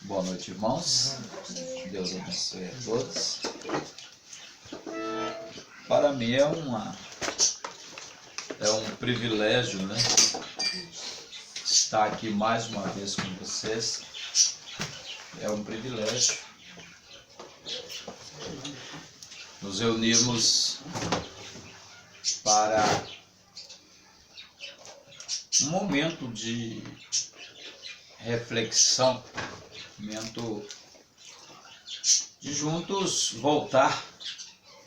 Boa noite, irmãos. Deus abençoe a todos. Para mim é um privilégio, né? Estar aqui mais uma vez com vocês. É um privilégio nos reunirmos para um momento de reflexão, momento de juntos voltar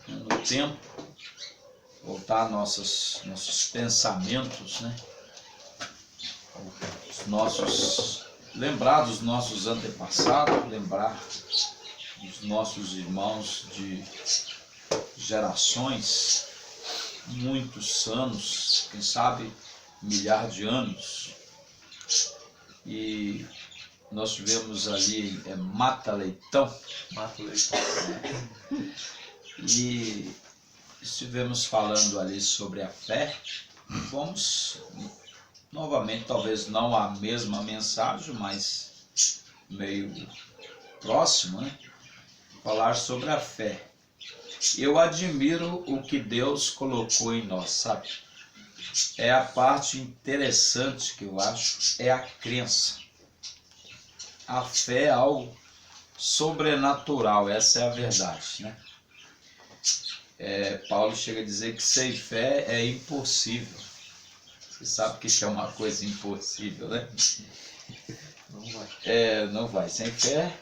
no tempo, voltar nossos pensamentos, né? Lembrar dos nossos antepassados, lembrar dos nossos irmãos de gerações, muitos anos, quem sabe milhares de anos. E nós tivemos ali Mata Leitão. E estivemos falando ali sobre a fé. Vamos novamente, talvez não a mesma mensagem, mas meio próximo, né? Falar sobre a fé. Eu admiro o que Deus colocou em nós, sabe? É a parte interessante que eu acho, é a crença. A fé é algo sobrenatural, essa é a verdade, né? Paulo chega a dizer que sem fé é impossível. Você sabe que isso é uma coisa impossível, né? Não vai. Não vai. Sem fé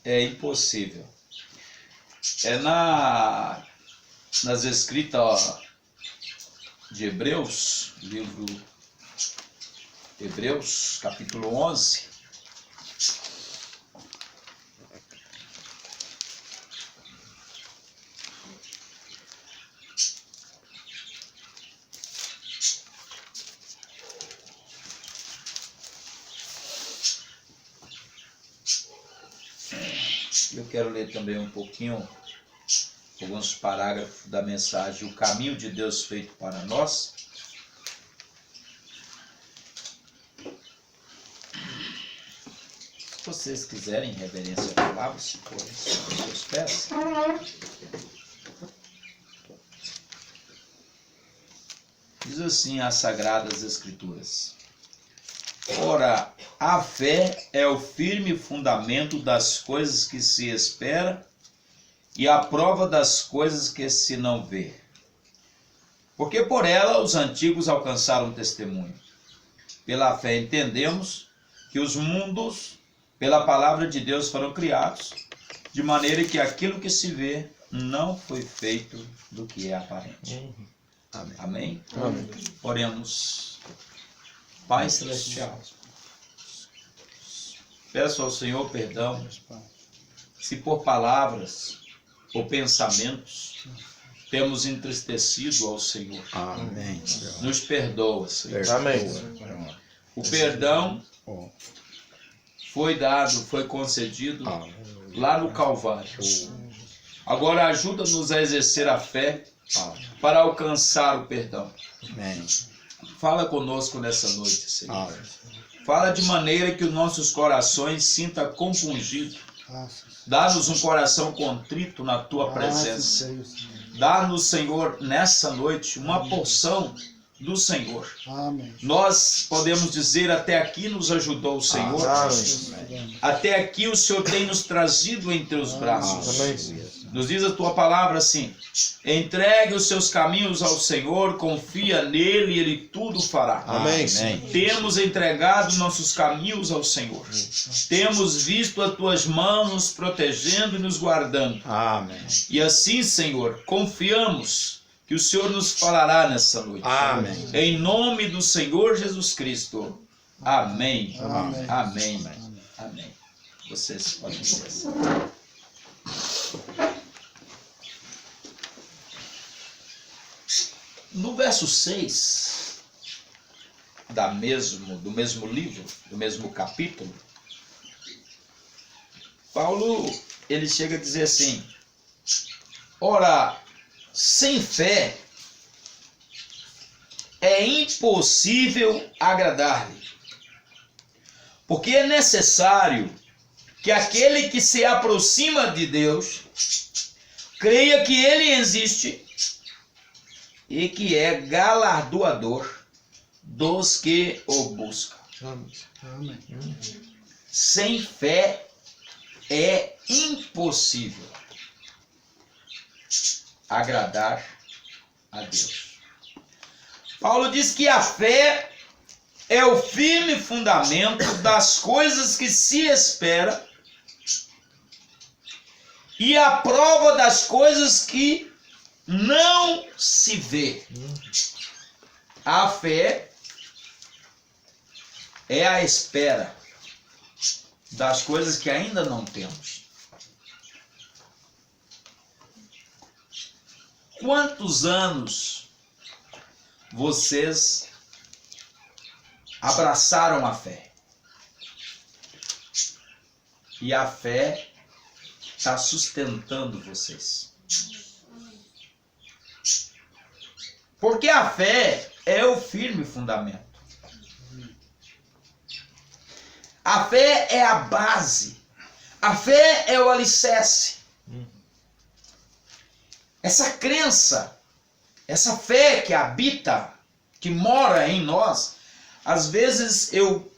é impossível. Nas escritas de Hebreus, livro Hebreus, capítulo 11. Eu quero ler também um pouquinho, alguns parágrafos da mensagem, o caminho de Deus feito para nós. Se vocês quiserem, reverência à palavra, se forem sobre os seus pés. Diz assim as Sagradas Escrituras: ora, a fé é o firme fundamento das coisas que se espera e a prova das coisas que se não vê. Porque por ela os antigos alcançaram testemunho. Pela fé entendemos que os mundos, pela palavra de Deus, foram criados, de maneira que aquilo que se vê não foi feito do que é aparente. Amém. Amém? Amém. Oremos. Pai Celestial, peço ao Senhor perdão se por palavras ou pensamentos temos entristecido ao Senhor. Amém. Nos perdoa, Senhor. Amém. O perdão foi dado, foi concedido lá no Calvário. Agora ajuda-nos a exercer a fé para alcançar o perdão. Amém. Fala conosco nessa noite, Senhor. Fala de maneira que os nossos corações sintam compungido. Dá-nos um coração contrito na Tua presença. Dá-nos, Senhor, nessa noite, uma porção do Senhor. Amém. Nós podemos dizer, até aqui nos ajudou o Senhor. Até aqui o Senhor tem nos trazido em Teus braços. Nos diz a Tua palavra assim: entregue os seus caminhos ao Senhor, confia nele e Ele tudo fará. Amém. Temos entregado nossos caminhos ao Senhor. Temos visto as Tuas mãos nos protegendo e nos guardando. Amém. E assim, Senhor, confiamos que o Senhor nos falará nessa noite. Amém. Em nome do Senhor Jesus Cristo. Amém. Amém. Amém. Amém. Vocês podem cessar. No verso 6 do mesmo livro, do mesmo capítulo, Paulo, ele chega a dizer assim: ora, sem fé é impossível agradar-lhe, porque é necessário que aquele que se aproxima de Deus creia que ele existe e que é galardoador dos que o buscam. Amém. Sem fé é impossível agradar a Deus. Paulo diz que a fé é o firme fundamento das coisas que se espera e a prova das coisas que não se vê. A fé é a espera das coisas que ainda não temos. Quantos anos vocês abraçaram a fé? E a fé está sustentando vocês. Porque a fé é o firme fundamento. A fé é a base. A fé é o alicerce. Essa crença, essa fé que habita, que mora em nós, às vezes eu,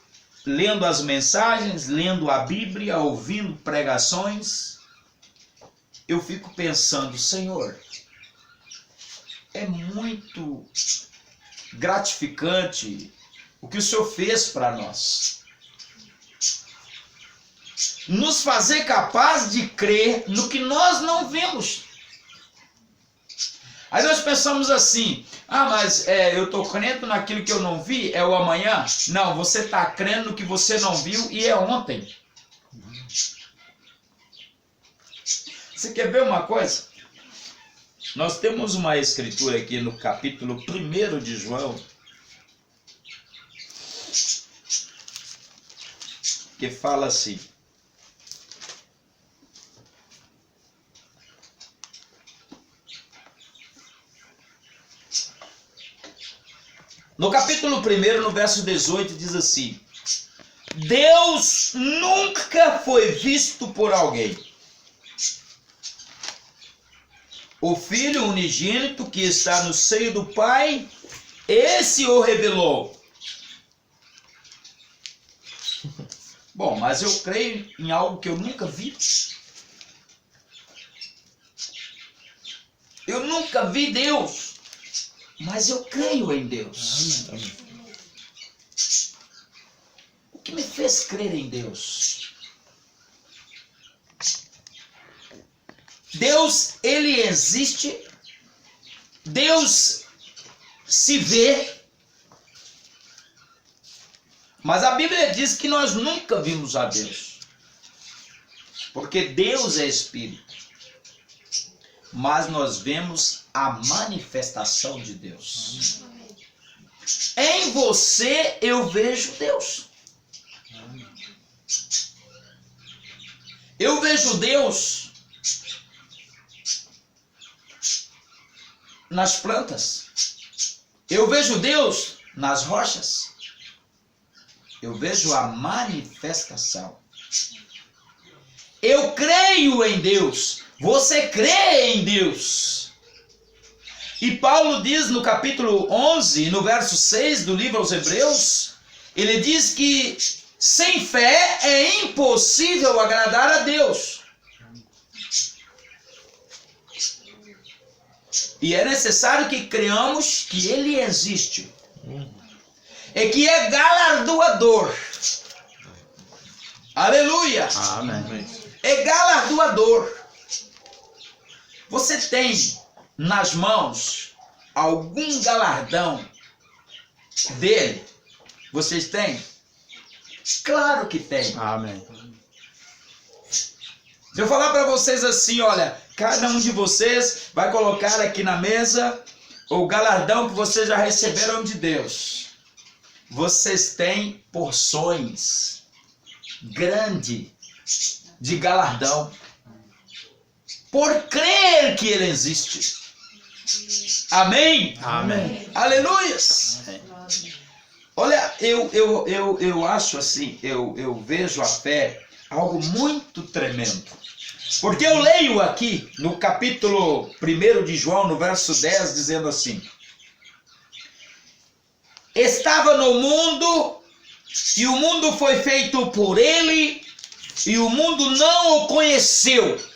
lendo as mensagens, lendo a Bíblia, ouvindo pregações, eu fico pensando, Senhor, é muito gratificante o que o Senhor fez para nós. Nos fazer capaz de crer no que nós não vemos. Aí nós pensamos assim, mas eu estou crendo naquilo que eu não vi, é o amanhã? Não, você está crendo no que você não viu e é ontem. Você quer ver uma coisa? Nós temos uma escritura aqui no capítulo 1 de João, que fala assim. No capítulo 1, no verso 18, diz assim: Deus nunca foi visto por alguém. O Filho unigênito que está no seio do Pai, esse o revelou. Bom, mas eu creio em algo que eu nunca vi. Eu nunca vi Deus. Mas eu creio em Deus. Amém. O que me fez crer em Deus? Deus, ele existe. Deus se vê. Mas a Bíblia diz que nós nunca vimos a Deus. Porque Deus é Espírito. Mas nós vemos a manifestação de Deus. Em você eu vejo Deus. Eu vejo Deus nas plantas. Eu vejo Deus nas rochas. Eu vejo a manifestação. Eu creio em Deus. Você crê em Deus. E Paulo diz no capítulo 11, no verso 6 do livro aos Hebreus, ele diz que sem fé é impossível agradar a Deus. E é necessário que creamos que Ele existe. E que é galardoador. Aleluia! Amém. É galardoador. Você tem nas mãos algum galardão dele? Vocês têm? Claro que tem. Amém. Se eu falar para vocês assim, olha, cada um de vocês vai colocar aqui na mesa o galardão que vocês já receberam de Deus. Vocês têm porções grandes de galardão. Por crer que Ele existe. Amém? Amém. Aleluias. Amém. Olha, eu acho assim, eu vejo a fé algo muito tremendo. Porque eu leio aqui no capítulo 1 de João, no verso 10, dizendo assim: estava no mundo, e o mundo foi feito por ele, e o mundo não o conheceu.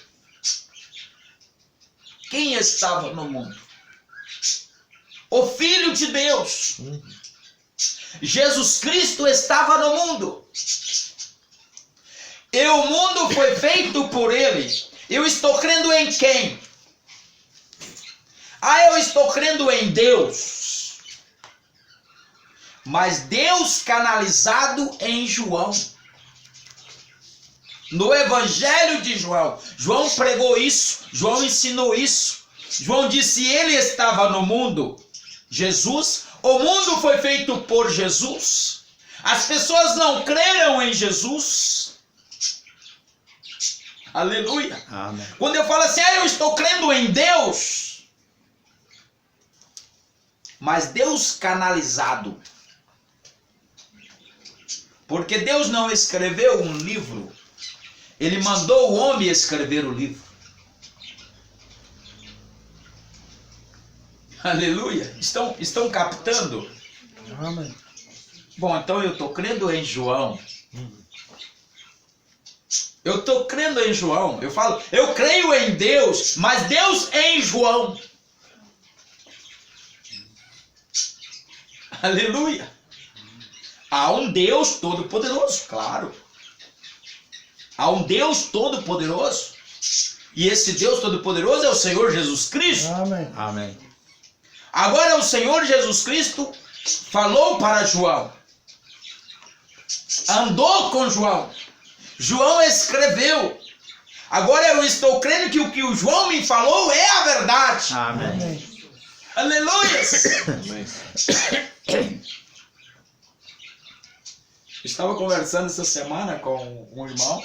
Quem estava no mundo? O Filho de Deus. Jesus Cristo estava no mundo. E o mundo foi feito por ele. Eu estou crendo em quem? Eu estou crendo em Deus. Mas Deus canalizado em João. No Evangelho de João. João pregou isso. João ensinou isso. João disse: ele estava no mundo. Jesus. O mundo foi feito por Jesus. As pessoas não creram em Jesus. Aleluia. Amém. Quando eu falo assim, eu estou crendo em Deus. Mas Deus canalizado. Porque Deus não escreveu um livro. Ele mandou o homem escrever o livro. Aleluia. Estão captando? Amém. Bom, então eu estou crendo em João. Eu estou crendo em João. Eu falo, eu creio em Deus, mas Deus em João. Aleluia. Há um Deus todo-poderoso, claro. Há um Deus todo-poderoso. E esse Deus todo-poderoso é o Senhor Jesus Cristo. Amém. Amém. Agora o Senhor Jesus Cristo falou para João. Andou com João. João escreveu. Agora eu estou crendo que o que o João me falou é a verdade. Amém. Aleluia. Amém. Estava conversando essa semana com um irmão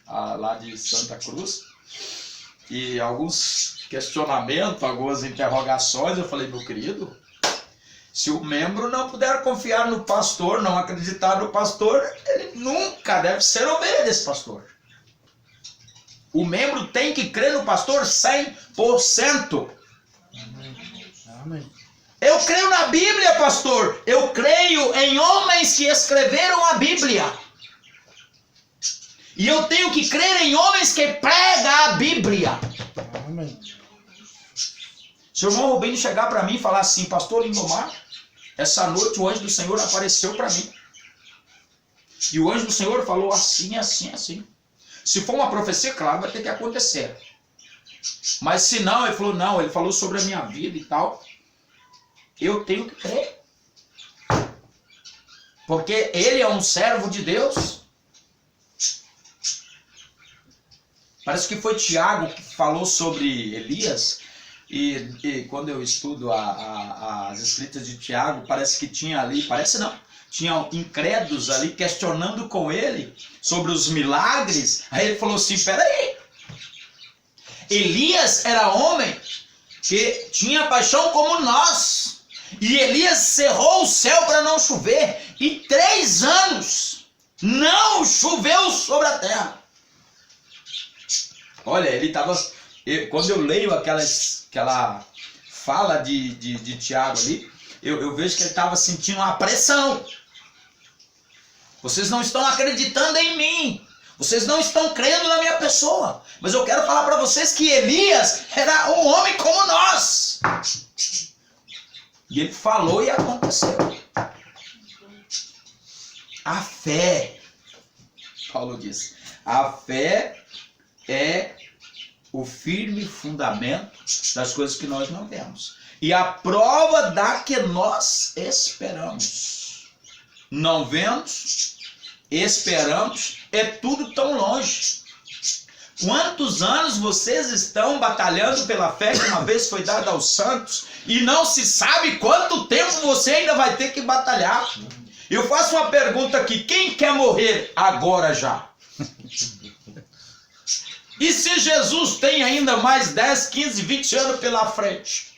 lá de Santa Cruz. E alguns questionamentos, algumas interrogações. Eu falei, meu querido, se o membro não puder confiar no pastor, não acreditar no pastor, ele nunca deve ser ovelha desse pastor. O membro tem que crer no pastor 100%. Amém. Eu creio na Bíblia, pastor. Eu creio em homens que escreveram a Bíblia. E eu tenho que crer em homens que pregam a Bíblia. Amém. Se o irmão Rubinho chegar para mim e falar assim, pastor Lindomar, essa noite o anjo do Senhor apareceu para mim. E o anjo do Senhor falou assim, assim, assim. Se for uma profecia, claro, vai ter que acontecer. Mas se não, ele falou, não, ele falou sobre a minha vida e tal. Eu tenho que crer. Porque ele é um servo de Deus. Parece que foi Tiago que falou sobre Elias. E quando eu estudo as escritas de Tiago, parece que tinha ali, parece não, tinha incrédulos ali questionando com ele sobre os milagres. Aí ele falou assim, peraí, Elias era homem que tinha paixão como nós. E Elias cerrou o céu para não chover. E 3 anos não choveu sobre a terra. Olha, ele estava... Quando eu leio aquela fala de Tiago ali, eu vejo que ele estava sentindo uma pressão. Vocês não estão acreditando em mim. Vocês não estão crendo na minha pessoa. Mas eu quero falar para vocês que Elias era um homem como nós. E ele falou e aconteceu. A fé, Paulo diz, a fé é o firme fundamento das coisas que nós não vemos. E a prova da que nós esperamos. Não vemos, esperamos, é tudo tão longe. Quantos anos vocês estão batalhando pela fé que uma vez foi dada aos santos e não se sabe quanto tempo você ainda vai ter que batalhar? Eu faço uma pergunta aqui, quem quer morrer agora já? E se Jesus tem ainda mais 10, 15, 20 anos pela frente?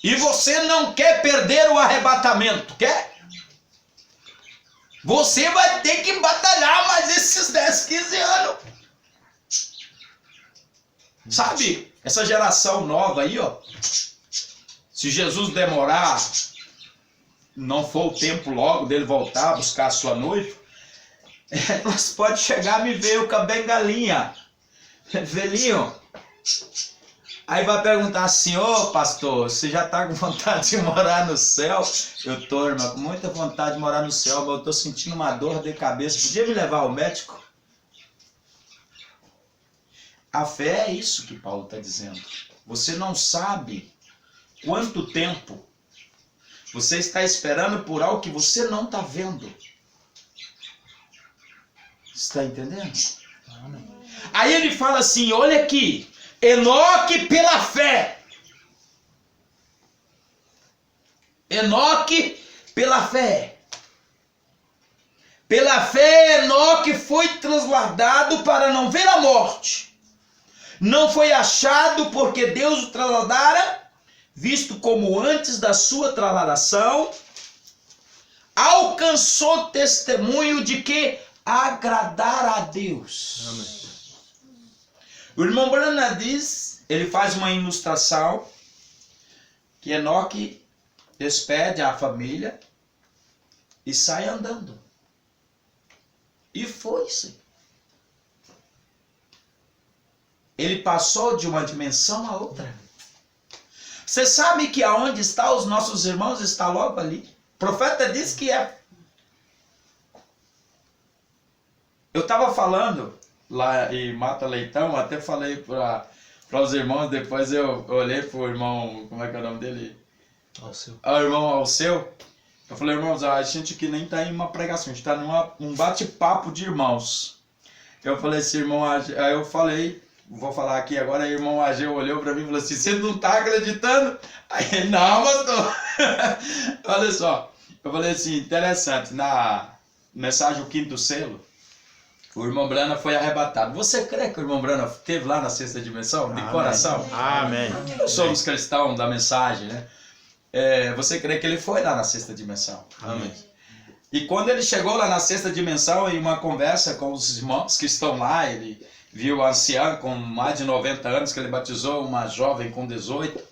E você não quer perder o arrebatamento, quer? Você vai ter que batalhar mais esses 10, 15 anos. Sabe, essa geração nova aí, ó. Se Jesus demorar, não for o tempo logo dele voltar, buscar a sua noiva, nós pode chegar e me ver com a bengalinha, velhinho. Aí vai perguntar assim, ô pastor, você já tá com vontade de morar no céu? Eu tô, irmão, com muita vontade de morar no céu, mas eu tô sentindo uma dor de cabeça. Podia me levar ao médico? A fé é isso que Paulo está dizendo. Você não sabe quanto tempo você está esperando por algo que você não está vendo. Está entendendo? Amém. Aí ele fala assim, olha aqui, Enoque pela fé. Enoque pela fé. Pela fé, Enoque foi transladado para não ver a morte. Não foi achado porque Deus o trasladara, visto como antes da sua trasladação, alcançou testemunho de que agradar a Deus. Amém. O irmão Branham diz, ele faz uma ilustração, que Enoque despede a família e sai andando. E foi-se. Ele passou de uma dimensão a outra. Você sabe que aonde está os nossos irmãos está logo ali. O profeta diz que é. Eu estava falando lá em Mata Leitão, até falei para os irmãos, depois eu olhei para o irmão, como é que é o nome dele? Alceu. O irmão Alceu. Eu falei, irmãos, a gente aqui nem está em uma pregação, a gente está num bate-papo de irmãos. Eu falei assim, irmão, aí eu falei, vou falar aqui agora, aí o irmão Ageu olhou para mim e falou assim, você não está acreditando? Aí ele, não, pastor. Olha só, eu falei assim, interessante, na mensagem O Quinto Selo, o irmão Brana foi arrebatado. Você crê que o irmão Brana esteve lá na sexta dimensão, de Amém. coração? Amém. Nós somos cristãos da mensagem, né? Você crê que ele foi lá na sexta dimensão? Amém. E quando ele chegou lá na sexta dimensão, em uma conversa com os irmãos que estão lá, ele viu a anciã com mais de 90 anos, que ele batizou uma jovem com 18.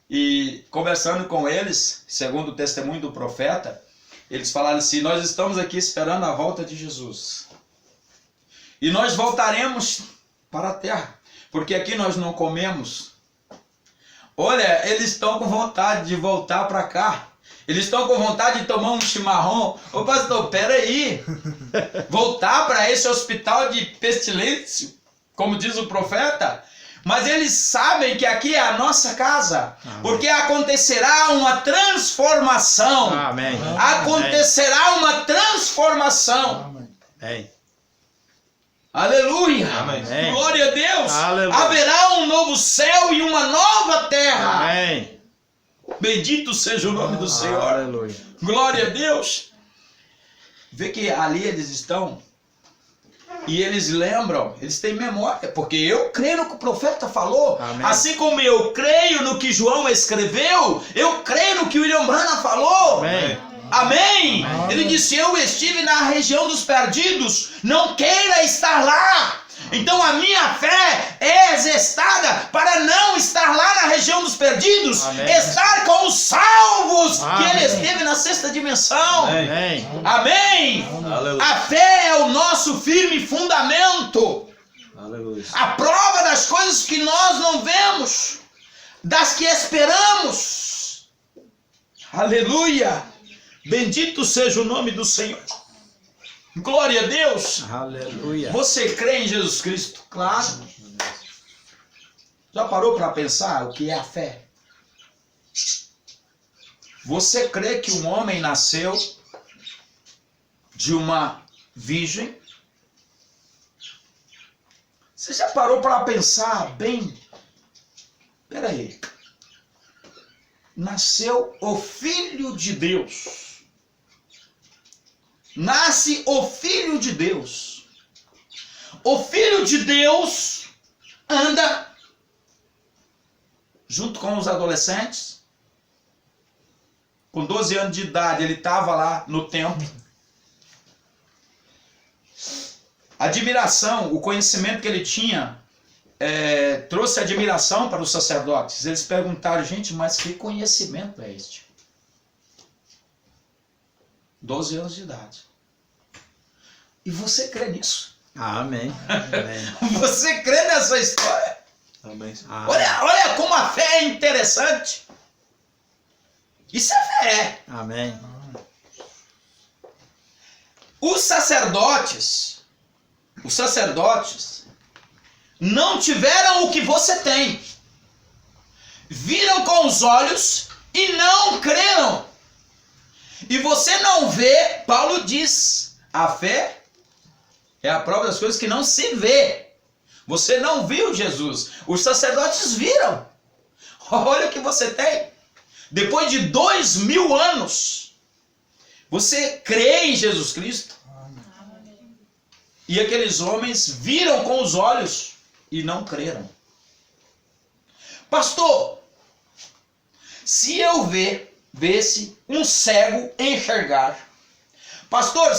E conversando com eles, segundo o testemunho do profeta, eles falaram assim, nós estamos aqui esperando a volta de Jesus. E nós voltaremos para a terra, porque aqui nós não comemos. Olha, eles estão com vontade de voltar para cá. Eles estão com vontade de tomar um chimarrão. Ô pastor, peraí. Voltar para esse hospital de pestilência, como diz o profeta. Mas eles sabem que aqui é a nossa casa. Amém. Porque acontecerá uma transformação. Amém. Acontecerá uma transformação. Amém. Amém. Aleluia! Amém. Glória a Deus! Aleluia. Haverá um novo céu e uma nova terra. Amém. Bendito seja o nome do Senhor. Aleluia. Glória a Deus! Vê que ali eles estão e eles lembram, eles têm memória, porque eu creio no que o profeta falou. Amém. Assim como eu creio no que João escreveu, eu creio no que William Branham falou. Amém. Amém. Amém. Ele disse, eu estive na região dos perdidos, não queira estar lá. Então a minha fé é exercitada para não estar lá na região dos perdidos, Amém. estar com os salvos, Amém. que ele esteve na sexta dimensão. Amém. Amém. Aleluia. A fé é o nosso firme fundamento, Aleluia. a prova das coisas que nós não vemos, das que esperamos. Aleluia. Bendito seja o nome do Senhor. Glória a Deus. Aleluia. Você crê em Jesus Cristo? Claro. Já parou para pensar o que é a fé? Você crê que um homem nasceu de uma virgem? Você já parou para pensar bem? Espera aí. Nasceu o Filho de Deus. Nasce o Filho de Deus. O Filho de Deus anda junto com os adolescentes. Com 12 anos de idade, ele estava lá no templo. admiração, o conhecimento que ele tinha, trouxe admiração para os sacerdotes. Eles perguntaram, gente, mas que conhecimento é este? 12 anos de idade. E você crê nisso? Amém. Amém. Você crê nessa história? Amém. Olha como a fé é interessante. Isso é fé. Amém. Os sacerdotes não tiveram o que você tem. Viram com os olhos e não creram. E você não vê, Paulo diz, a fé é a prova das coisas que não se vê. Você não viu Jesus. Os sacerdotes viram. Olha o que você tem. Depois de 2000 anos, você crê em Jesus Cristo. E aqueles homens viram com os olhos e não creram. Pastor, se eu visse um cego enxergar. Pastor,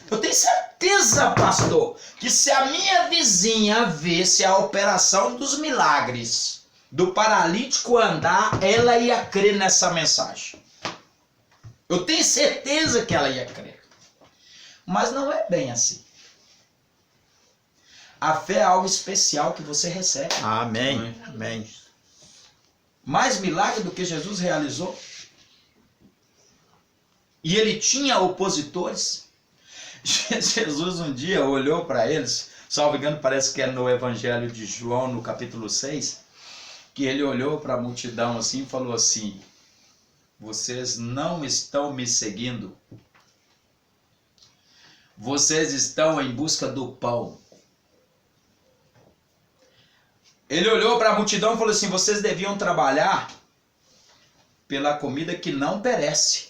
eu tenho certeza, pastor, que se a minha vizinha visse a operação dos milagres, do paralítico andar, ela ia crer nessa mensagem. Eu tenho certeza que ela ia crer. Mas não é bem assim. A fé é algo especial que você recebe. Amém. Amém. Mais milagre do que Jesus realizou. E ele tinha opositores. Jesus um dia olhou para eles, salvo engano, parece que é no Evangelho de João, no capítulo 6, que ele olhou para a multidão assim e falou assim: vocês não estão me seguindo. Vocês estão em busca do pão. Ele olhou para a multidão e falou assim: vocês deviam trabalhar pela comida que não perece.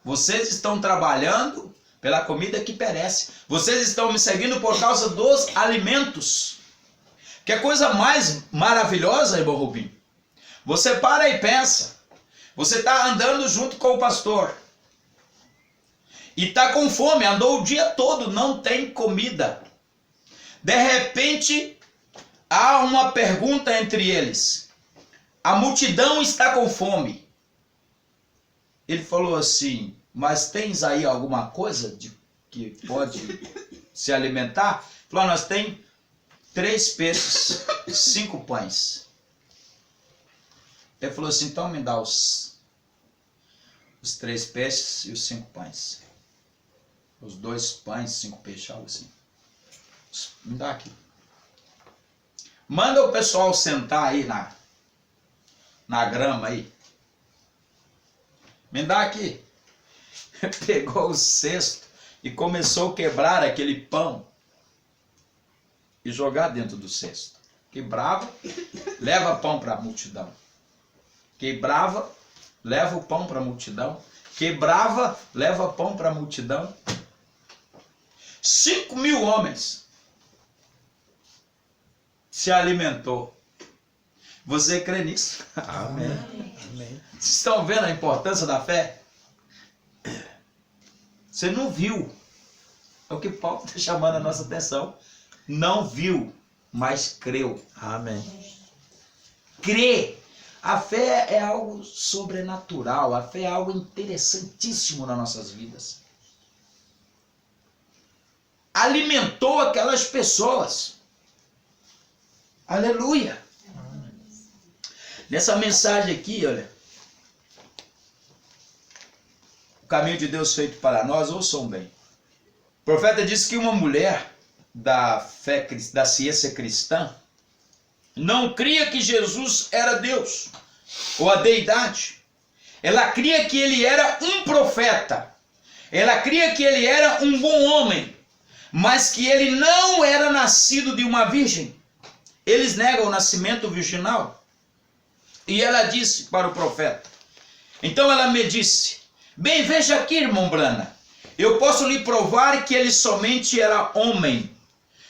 Vocês estão trabalhando pela comida que perece. Vocês estão me seguindo por causa dos alimentos. Que é coisa mais maravilhosa, irmão Rubim. Você para e pensa. Você está andando junto com o pastor. E está com fome, andou o dia todo, não tem comida. De repente, há uma pergunta entre eles. A multidão está com fome. Ele falou assim: mas tens aí alguma coisa que pode se alimentar? Ele falou: nós temos 3 peixes, 5 pães. Ele falou assim: então me dá os 3 peixes e os 5 pães. Os 2 pães, 5 peixes, algo assim. Me dá aqui. Manda o pessoal sentar aí na grama aí. Me dá aqui. Pegou o cesto e começou a quebrar aquele pão e jogar dentro do cesto. Quebrava, leva pão para a multidão. Quebrava, leva o pão para a multidão. Quebrava, leva pão para a multidão. 5.000 homens se alimentou. Você crê nisso? Amém. Amém. Vocês estão vendo a importância da fé? Você não viu. É o que Paulo está chamando a nossa atenção. Não viu, mas creu. Amém. Crê. A fé é algo sobrenatural. A fé é algo interessantíssimo nas nossas vidas. Alimentou aquelas pessoas. Aleluia. Nessa mensagem aqui, olha. O caminho de Deus feito para nós, ouçam bem. O profeta disse que uma mulher da fé, da ciência cristã, não cria que Jesus era Deus, ou a deidade. Ela cria que ele era um profeta. Ela cria que ele era um bom homem, mas que ele não era nascido de uma virgem. Eles negam o nascimento virginal. E ela disse para o profeta. Então ela me disse: bem, veja aqui, irmão Brana, eu posso lhe provar que ele somente era homem.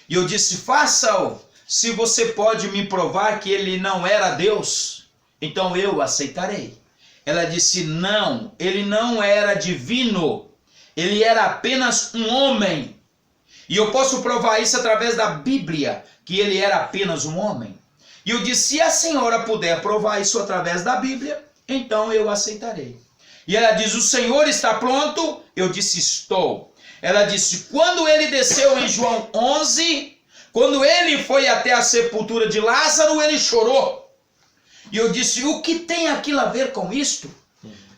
E eu disse: faça-o, se você pode me provar que ele não era Deus, então eu aceitarei. Ela disse: não, ele não era divino, ele era apenas um homem. E eu posso provar isso através da Bíblia, que ele era apenas um homem. E eu disse, se a senhora puder provar isso através da Bíblia, então eu aceitarei. E ela diz, o Senhor está pronto? Eu disse, estou. Ela disse, quando ele desceu em João 11, quando ele foi até a sepultura de Lázaro, ele chorou. E eu disse, o que tem aquilo a ver com isto?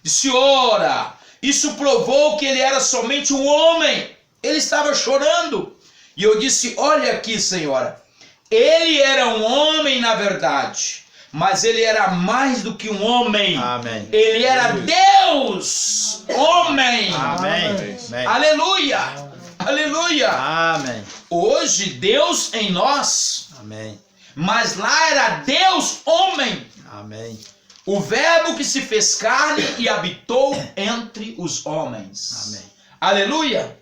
Disse, ora, isso provou que ele era somente um homem. Ele estava chorando. E eu disse, olha aqui, senhora, ele era um homem na verdade, mas ele era mais do que um homem. Amém. Ele era Deus, homem. Amém. Amém. Aleluia. Aleluia. Amém. Hoje Deus em nós, Amém. mas lá era Deus, homem. Amém. O verbo que se fez carne e habitou entre os homens. Amém. Aleluia.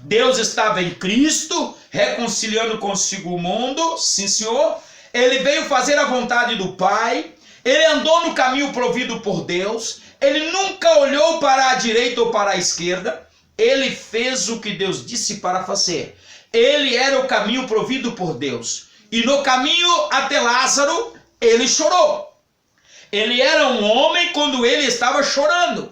Deus estava em Cristo, reconciliando consigo o mundo, sim senhor. Ele veio fazer a vontade do Pai, ele andou no caminho provido por Deus, ele nunca olhou para a direita ou para a esquerda, ele fez o que Deus disse para fazer. Ele era o caminho provido por Deus. E no caminho até Lázaro, ele chorou. Ele era um homem quando ele estava chorando.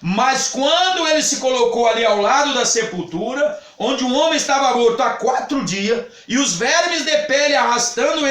Mas quando ele se colocou ali ao lado da sepultura, onde um homem estava morto há 4 dias, e os vermes de pele arrastando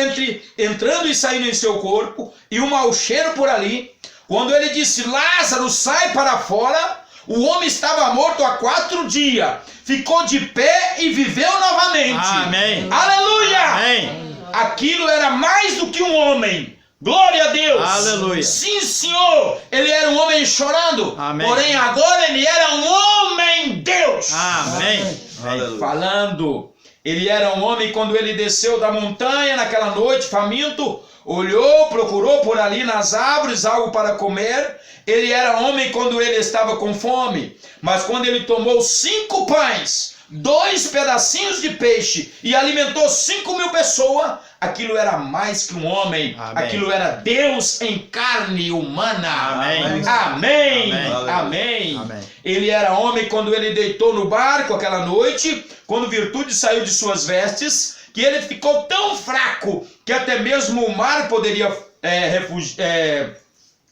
entrando e saindo em seu corpo, e um mau cheiro por ali, quando ele disse, Lázaro, sai para fora, o homem estava morto há 4 dias, ficou de pé e viveu novamente. Amém. Aleluia! Amém. Aquilo era mais do que um homem. Glória a Deus. Aleluia. Sim, Senhor. Ele era um homem chorando. Amém. Porém, agora ele era um homem Deus. Amém. Aleluia. Falando. Ele era um homem quando ele desceu da montanha naquela noite, faminto. Olhou, procurou por ali nas árvores algo para comer. Ele era homem quando ele estava com fome. Mas quando ele tomou 5 pães, 2 pedacinhos de peixe e alimentou 5.000 pessoas, aquilo era mais que um homem. Amém. Aquilo era Deus em carne humana. Amém. Amém. Amém. Amém. Amém. Ele era homem quando ele deitou no barco aquela noite, quando virtude saiu de suas vestes, que ele ficou tão fraco que até mesmo o mar poderia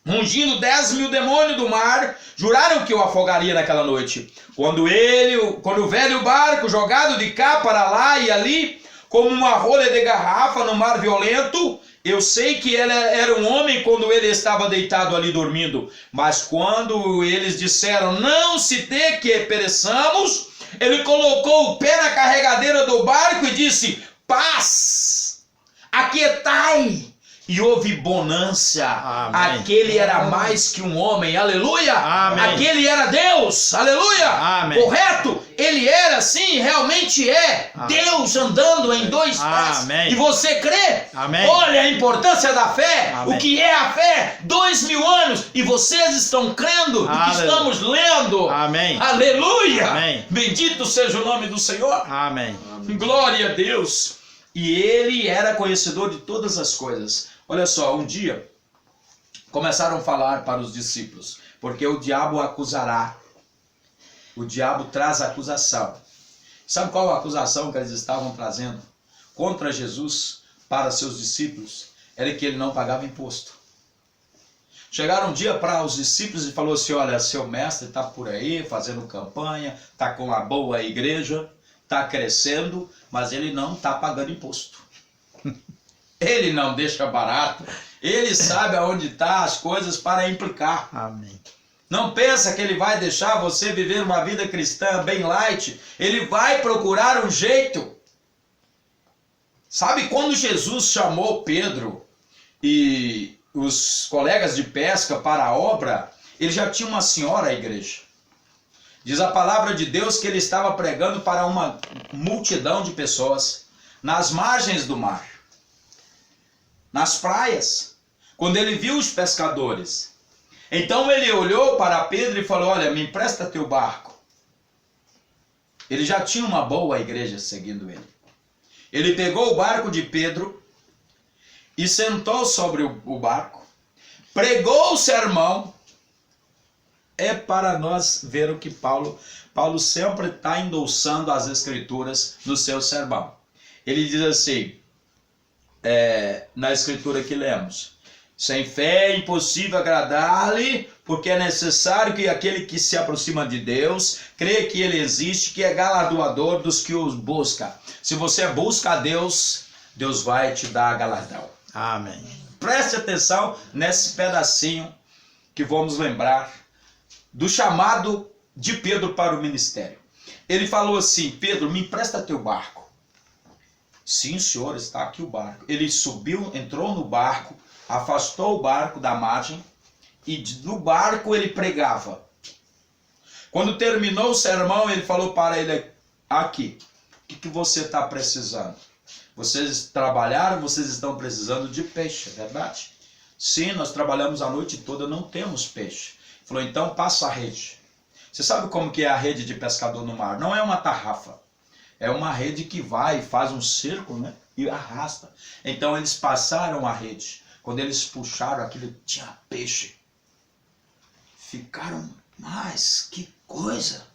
ungindo 10.000 demônios do mar, juraram que o afogaria naquela noite. Quando o velho barco, jogado de cá para lá e ali, como uma rolha de garrafa no mar violento, eu sei que ele era um homem quando ele estava deitado ali dormindo. Mas quando eles disseram, não se dê que pereçamos, ele colocou o pé na carregadeira do barco e disse, paz, aquietai. E houve bonança. Amém. Aquele era mais que um homem. Aleluia. Amém. Aquele era Deus. Aleluia. Amém. Correto? Ele era, sim, realmente é. Amém. Deus andando em 2 pés. Amém. E você crê? Amém. Olha a importância da fé. Amém. O que é a fé? 2.000 anos. E vocês estão crendo do que Aleluia. estamos lendo. Amém. Aleluia. Amém. Bendito seja o nome do Senhor. Amém. Glória a Deus. E ele era conhecedor de todas as coisas. Olha só, um dia começaram a falar para os discípulos, porque o diabo acusará. O diabo traz acusação. Sabe qual a acusação que eles estavam trazendo contra Jesus para seus discípulos? Era que ele não pagava imposto. Chegaram um dia para os discípulos e falou assim, olha, seu mestre está por aí fazendo campanha, está com uma boa igreja, está crescendo, mas ele não está pagando imposto. Ele não deixa barato. Ele sabe aonde está as coisas para implicar. Amém. Não pensa que ele vai deixar você viver uma vida cristã bem light. Ele vai procurar um jeito. Sabe quando Jesus chamou Pedro e os colegas de pesca para a obra, ele já tinha uma senhora à igreja. Diz a palavra de Deus que ele estava pregando para uma multidão de pessoas nas margens do mar, nas praias, quando ele viu os pescadores. Então ele olhou para Pedro e falou, olha, me empresta teu barco. Ele já tinha uma boa igreja seguindo ele. Ele pegou o barco de Pedro e sentou sobre o barco, pregou o sermão, é para nós ver o que Paulo sempre está endossando as escrituras no seu sermão. Ele diz assim, na escritura que lemos: sem fé é impossível agradar-lhe, porque é necessário que aquele que se aproxima de Deus crê que ele existe, que é galardoador dos que os buscam. Se você busca a Deus, Deus vai te dar galardão. Amém. Preste atenção nesse pedacinho que vamos lembrar do chamado de Pedro para o ministério. Ele falou assim: Pedro, me empresta teu barco. Sim, senhor, está aqui o barco. Ele subiu, entrou no barco, afastou o barco da margem e no barco ele pregava. Quando terminou o sermão, ele falou para ele: aqui, o que você está precisando? Vocês trabalharam, vocês estão precisando de peixe, é verdade? Sim, nós trabalhamos a noite toda, não temos peixe. Ele falou: então passa a rede. Você sabe como que é a rede de pescador no mar? Não é uma tarrafa. É uma rede que vai, faz um círculo, né? E arrasta. Então eles passaram a rede. Quando eles puxaram aquilo, tinha peixe. Ficaram, mas que coisa.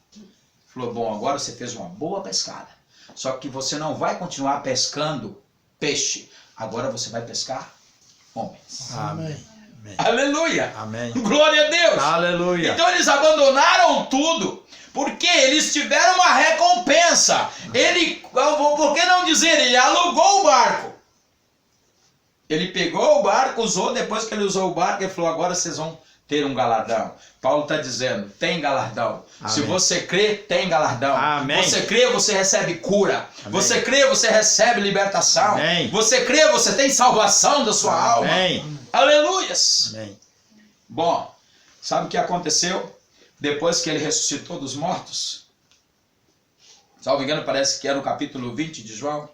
Falou: bom, agora você fez uma boa pescada. Só que você não vai continuar pescando peixe. Agora você vai pescar homens. Amém. Amém. Aleluia. Amém. Glória a Deus. Aleluia. Então eles abandonaram tudo. Porque eles tiveram uma recompensa. Por que não dizer, ele alugou o barco. Ele pegou o barco, usou, depois que ele usou o barco, ele falou: agora vocês vão ter um galardão. Paulo está dizendo: tem galardão. Amém. Se você crê, tem galardão. Amém. Você crê, você recebe cura. Amém. Você crê, você recebe libertação. Amém. Você crê, você tem salvação da sua alma. Amém. Aleluias. Amém. Bom, sabe o que aconteceu depois que ele ressuscitou dos mortos? Salvo engano, parece que era no capítulo 20 de João.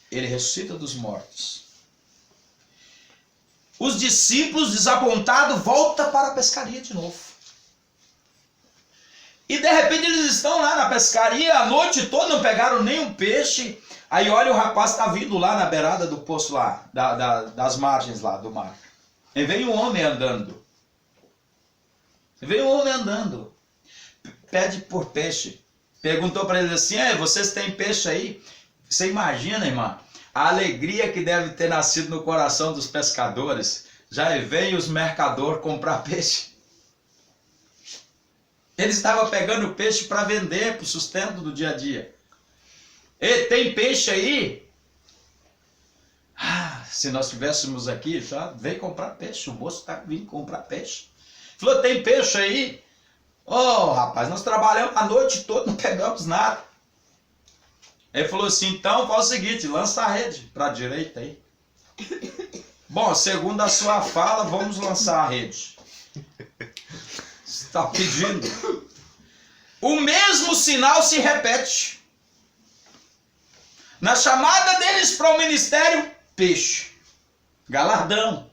Ele ressuscita dos mortos. Os discípulos, desapontados, voltam para a pescaria de novo. E de repente eles estão lá na pescaria a noite toda, não pegaram nenhum peixe. Aí olha, o rapaz está vindo lá na beirada do poço lá, das margens lá do mar. E vem um homem andando. Pede por peixe. Perguntou para eles assim: vocês têm peixe aí? Você imagina, irmã, a alegria que deve ter nascido no coração dos pescadores. Já vem os mercadores comprar peixe. Eles estavam pegando peixe para vender, para o sustento do dia a dia. E tem peixe aí? Se nós estivéssemos aqui, já veio comprar peixe. O moço está vindo comprar peixe. Falou: tem peixe aí? Rapaz, nós trabalhamos a noite toda, não pegamos nada. Ele falou assim: então faz o seguinte, lança a rede para a direita aí. Bom, segundo a sua fala, vamos lançar a rede. Você está pedindo. O mesmo sinal se repete. Na chamada deles para o ministério, peixe. Galardão.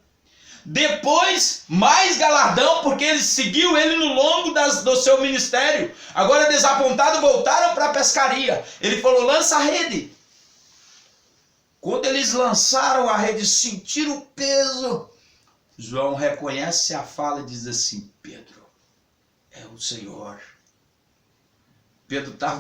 Depois, mais galardão, porque ele seguiu ele no longo do seu ministério. Agora, desapontado, voltaram para a pescaria. Ele falou: lança a rede. Quando eles lançaram a rede, sentiram o peso. João reconhece a fala e diz assim: Pedro, é o Senhor. Pedro estava